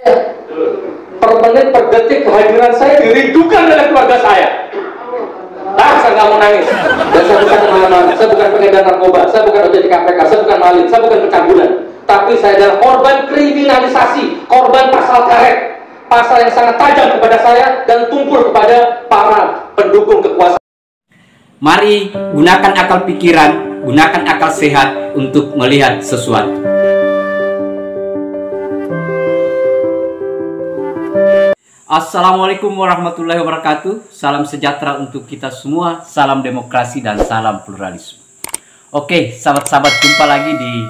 Per menit, per detik kehadiran saya dirindukan oleh keluarga saya. Saya nggak mau nangis. Dan saya bukan kemana-mana. Saya bukan pengedar narkoba. Saya bukan OJK KPK. Saya bukan maling. Saya bukan pencabulan. Tapi saya adalah korban kriminalisasi, korban pasal karet, pasal yang sangat tajam kepada saya dan tumpul kepada para pendukung kekuasaan. Mari gunakan akal pikiran, gunakan akal sehat untuk melihat sesuatu. Assalamualaikum warahmatullahi wabarakatuh. Salam sejahtera untuk kita semua. Salam demokrasi dan salam pluralisme. Oke, sahabat-sahabat, jumpa lagi di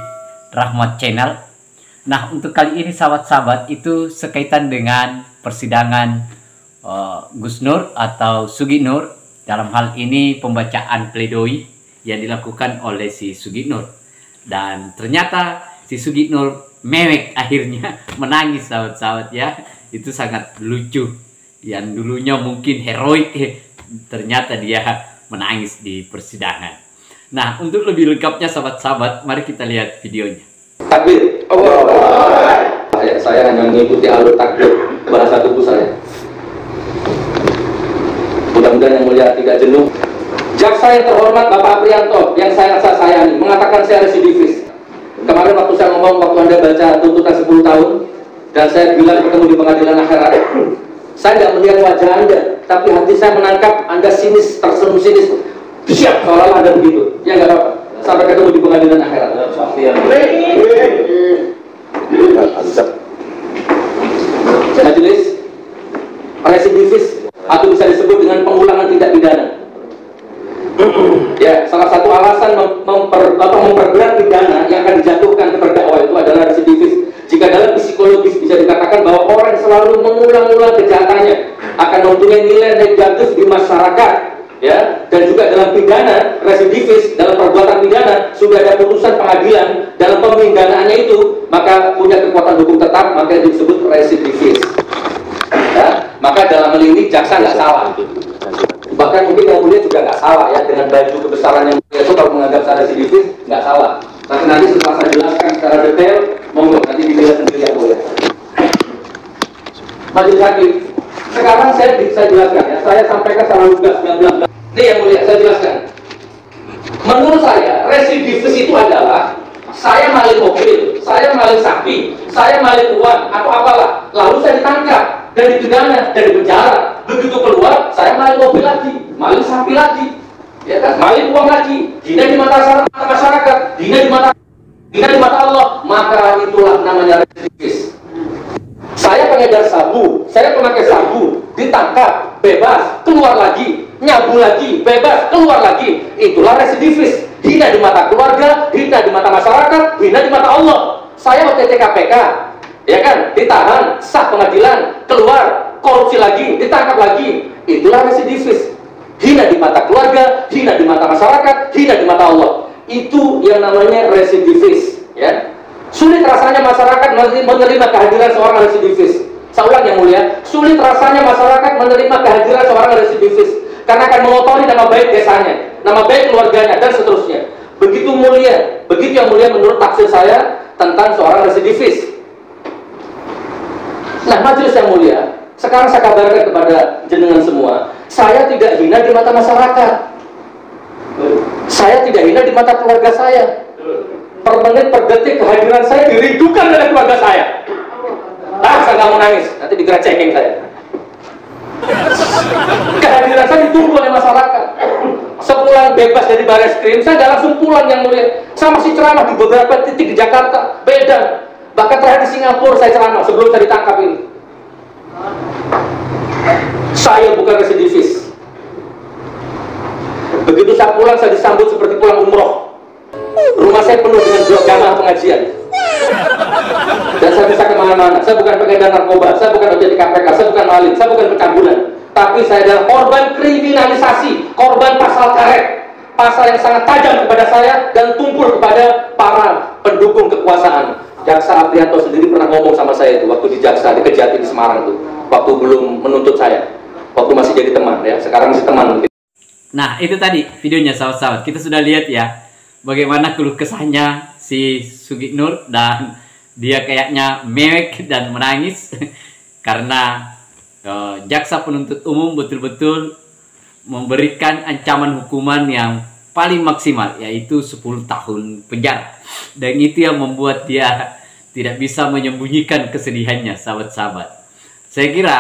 Rahmat Channel. Nah, untuk kali ini sahabat-sahabat itu sekaitan dengan persidangan Gus Nur atau Sugi Nur. Dalam hal ini pembacaan pledoi yang dilakukan oleh si Sugi Nur. Dan ternyata si Sugi Nur mewek akhirnya menangis, sahabat-sahabat ya. Itu sangat lucu. Yang dulunya mungkin heroik, ternyata dia menangis di persidangan. Nah, untuk lebih lengkapnya sahabat-sahabat, mari kita lihat videonya. Takbir. Saya hanya mengikuti alur takbir bahasa tubuh saya. Mudah-mudahan yang mulia tidak jenuh. Jaksa yang terhormat Bapak Aprianto yang saya sayangi mengatakan saya residivis. Kemarin waktu saya ngomong, waktu Anda baca tuntutan 10 tahun dan saya bilang ketemu di pengadilan akhirat, saya tidak melihat wajah Anda, tapi hati saya menangkap Anda sinis, tersenyum sinis, siap seolah-olah Anda begitu. Ya nggak apa-apa, sampai ketemu di pengadilan akhirat. Majelis residivis atau bisa disebut dengan pengulangan tindak pidana. Ya, salah satu alasan memperberat pidana yang akan dijatuhkan ke terdakwa itu adalah residivis. Jika dalam psikologis bisa dikatakan bahwa orang yang selalu mengulang-ulang kejahatannya akan mempunyai nilai negatif di masyarakat, ya, dan juga dalam pidana residivis, dalam perbuatan pidana sudah ada putusan pengadilan dalam pemidanaannya itu, maka punya kekuatan hukum tetap, maka disebut residivis. Ya, maka dalam hal ini jaksa nggak salah. Bahkan mungkin yang mulia juga nggak salah ya, dengan baju kebesaran yang mulia itu kalau menganggap saya residivis nggak salah. Tapi nanti setelah saya jelaskan secara detail, monggo nanti dilihat sendiri yang mulia. Majelis hakim, sekarang saya jelaskan ya, saya sampaikan secara lugas 19. Ini yang mulia, saya jelaskan. Menurut saya, residivis itu adalah saya maling mobil, saya maling sapi, saya maling uang atau apalah, lalu saya ditangkap dan dipidana dan dipenjara. Begitu keluar, saya maling mobil lagi, maling sapi lagi, ya kan? Maling uang lagi, hina di mata masyarakat, hina di mata Allah, maka itulah namanya residivis. Saya pengedar sabu, saya pemakai sabu, ditangkap, bebas, keluar lagi, nyabu lagi, bebas, keluar lagi, itulah residivis. Hina di mata keluarga, hina di mata masyarakat, hina di mata Allah. Saya OJK KPK, ya kan, ditahan, sah pengadilan, keluar, korupsi lagi, ditangkap lagi, itulah residivis. Hina di mata keluarga, hina di mata masyarakat, hina di mata Allah, itu yang namanya residivis, ya. Sulit rasanya masyarakat menerima kehadiran seorang residivis. Saya ulang yang mulia, sulit rasanya masyarakat menerima kehadiran seorang residivis karena akan mengotori nama baik desanya, nama baik keluarganya, dan seterusnya. Begitu mulia, begitu yang mulia menurut tafsir saya tentang seorang residivis. Nah, majelis yang mulia, sekarang saya kabarkan kepada jenengan semua, saya tidak hina di mata masyarakat, saya tidak hina di mata keluarga saya. Per menit, per detik kehadiran saya dirindukan oleh keluarga saya. Saya nggak mau nangis, nanti dikira cengeng saya. Kehadiran saya ditunggu oleh masyarakat. Sepulang bebas dari Barreskrim, saya nggak langsung pulang yang mulia. Saya masih ceramah di beberapa titik di Jakarta, beda. Bahkan terakhir di Singapura saya ceramah sebelum saya ditangkap ini. Saya bukan residivis. Begitu saya pulang, saya disambut seperti pulang umroh. Rumah saya penuh dengan jamaah pengajian. Dan saya bisa kemana-mana. Saya bukan pengedar narkoba, saya bukan OJK KPK, saya bukan maling, saya bukan pencabulan. Tapi saya adalah korban kriminalisasi, korban pasal karet, pasal yang sangat tajam kepada saya dan tumpul kepada para pendukung kekuasaan. Jaksa Aprianto sendiri pernah ngomong sama saya itu waktu di Jaksa di Kejati di Semarang itu, waktu belum menuntut saya, waktu masih jadi teman ya, sekarang masih teman mungkin. Nah, itu tadi videonya sahabat-sahabat. Kita sudah lihat ya bagaimana keluh kesahnya si Sugi Nur dan dia kayaknya mewek dan menangis karena jaksa penuntut umum betul-betul memberikan ancaman hukuman yang paling maksimal, yaitu 10 tahun penjara. Dan itu yang membuat dia tidak bisa menyembunyikan kesedihannya, sahabat-sahabat. Saya kira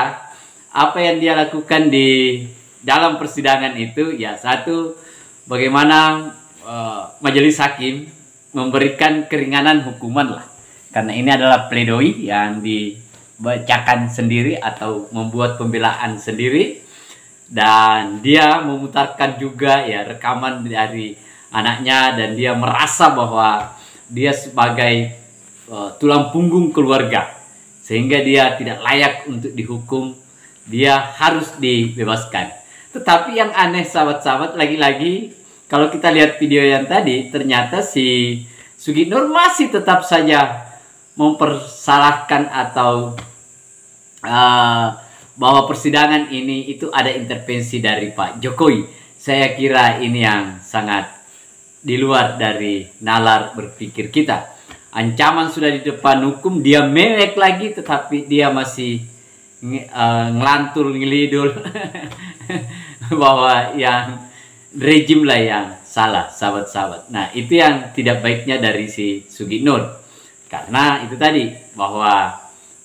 apa yang dia lakukan di dalam persidangan itu, ya satu, bagaimana majelis hakim memberikan keringanan hukuman lah. Karena ini adalah pledoi yang dibacakan sendiri atau membuat pembelaan sendiri. Dan dia memutarkan juga ya rekaman dari anaknya, dan dia merasa bahwa dia sebagai tulang punggung keluarga, sehingga dia tidak layak untuk dihukum, dia harus dibebaskan. Tetapi yang aneh, sahabat-sahabat, lagi-lagi kalau kita lihat video yang tadi, ternyata si Sugitnur masih tetap saja mempersalahkan atau bahwa persidangan ini itu ada intervensi dari Pak Jokowi. Saya kira ini yang sangat di luar dari nalar berpikir kita. Ancaman sudah di depan hukum, dia mewek lagi, tetapi dia masih ngelantur, ngelidul bahwa yang rejim lah yang salah, sahabat-sahabat. Nah, itu yang tidak baiknya dari si Sugitnur. Karena itu tadi, bahwa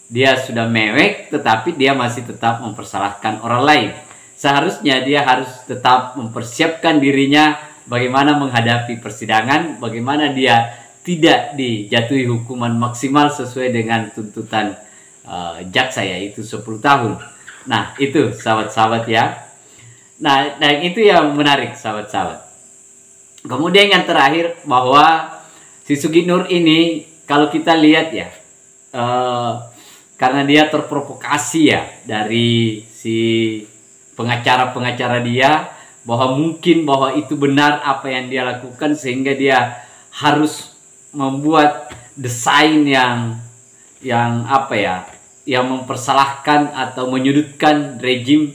dia sudah mewek, tetapi dia masih tetap mempersalahkan orang lain. Seharusnya dia harus tetap mempersiapkan dirinya bagaimana menghadapi persidangan, bagaimana dia tidak dijatuhi hukuman maksimal sesuai dengan tuntutan jaksa, yaitu 10 tahun. Nah, itu sahabat-sahabat ya. Nah, dan itu yang menarik, sahabat-sahabat. Kemudian yang terakhir, bahwa si Sugitnur ini, kalau kita lihat ya, karena dia terprovokasi ya dari si pengacara-pengacara dia, bahwa mungkin bahwa itu benar apa yang dia lakukan, sehingga dia harus membuat desain yang apa ya, yang mempersalahkan atau menyudutkan rejim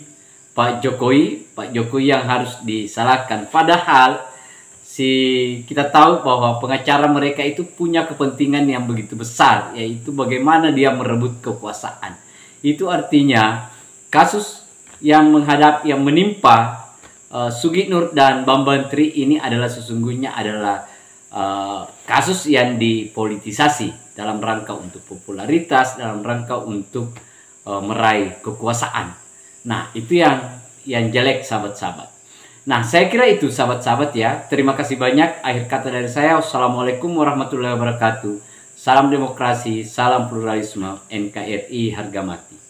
Pak Jokowi yang harus disalahkan. Padahal kita tahu bahwa pengacara mereka itu punya kepentingan yang begitu besar, yaitu bagaimana dia merebut kekuasaan. Itu artinya kasus yang menimpa Sugitnur dan Bambang Tri ini adalah sesungguhnya adalah kasus yang dipolitisasi dalam rangka untuk popularitas, dalam rangka untuk meraih kekuasaan. Nah, itu yang jelek, sahabat-sahabat. Nah, saya kira itu, sahabat-sahabat ya. Terima kasih banyak. Akhir kata dari saya, wassalamualaikum warahmatullahi wabarakatuh. Salam demokrasi, salam pluralisme, NKRI harga mati.